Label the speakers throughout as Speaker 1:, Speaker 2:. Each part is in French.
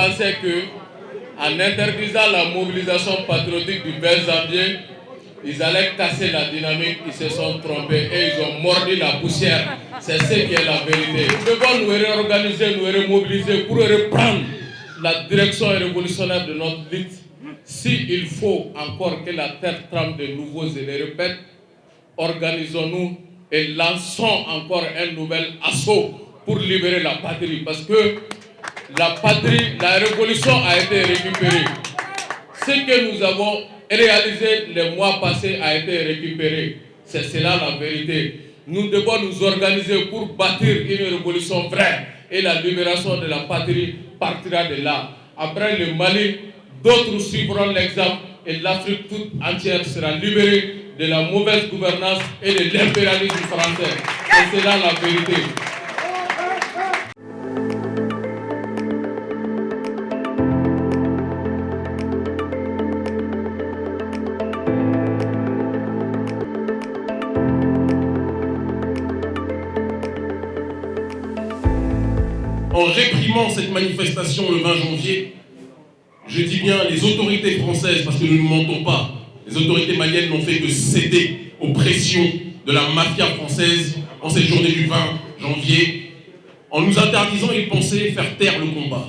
Speaker 1: pensaient que, en interdisant la mobilisation patriotique du 20 janvier, ils allaient casser la dynamique, ils se sont trompés et ils ont mordu la poussière. C'est ce qui est la vérité. Nous devons nous réorganiser, nous remobiliser pour reprendre la direction révolutionnaire de notre lutte. S'il faut encore que la terre tremble de nouveau et les répète, organisons-nous et lançons encore un nouvel assaut pour libérer la patrie. Parce que la patrie, la révolution a été récupérée. Ce que nous avons réalisé les mois passés a été récupéré. C'est cela la vérité. Nous devons nous organiser pour bâtir une révolution vraie. Et la libération de la patrie partira de là. Après le Mali, d'autres suivront l'exemple et l'Afrique toute entière sera libérée de la mauvaise gouvernance et de l'impérialisme français. C'est cela la vérité.
Speaker 2: En réprimant cette manifestation le 20 janvier, je dis bien les autorités françaises, parce que nous ne mentons pas, les autorités maliennes n'ont fait que céder aux pressions de la mafia française en cette journée du 20 janvier. En nous interdisant, ils pensaient faire taire le combat.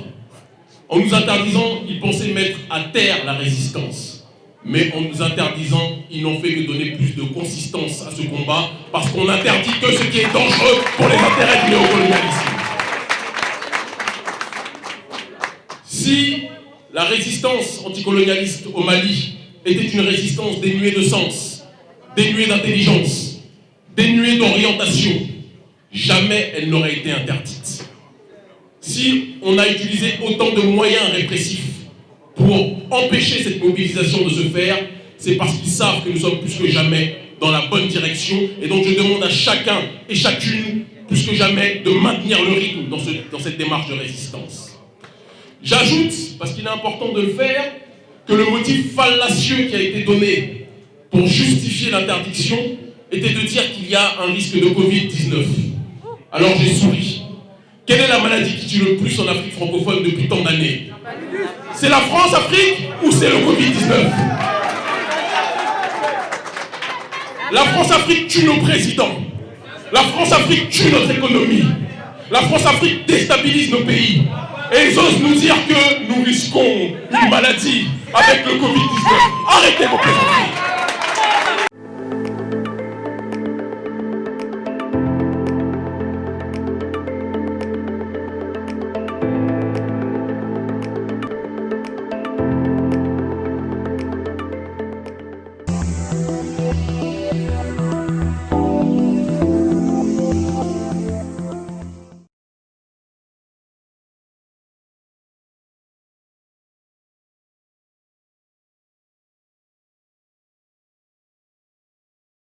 Speaker 2: En nous interdisant, ils pensaient mettre à terre la résistance. Mais en nous interdisant, ils n'ont fait que donner plus de consistance à ce combat, parce qu'on n'interdit que ce qui est dangereux pour les intérêts du néocolonialisme. Si la résistance anticolonialiste au Mali était une résistance dénuée de sens, dénuée d'intelligence, dénuée d'orientation, jamais elle n'aurait été interdite. Si on a utilisé autant de moyens répressifs pour empêcher cette mobilisation de se faire, c'est parce qu'ils savent que nous sommes plus que jamais dans la bonne direction. Et donc je demande à chacun et chacune, plus que jamais, de maintenir le rythme dans cette démarche de résistance. J'ajoute, parce qu'il est important de le faire, que le motif fallacieux qui a été donné pour justifier l'interdiction était de dire qu'il y a un risque de Covid-19. Alors j'ai souri. Quelle est la maladie qui tue le plus en Afrique francophone depuis tant d'années? C'est la France-Afrique ou c'est le Covid-19? La France-Afrique tue nos présidents. La France-Afrique tue notre économie. La France-Afrique déstabilise nos pays. Et ils osent nous dire que nous risquons une maladie avec le Covid-19. Arrêtez vos plaisanteries.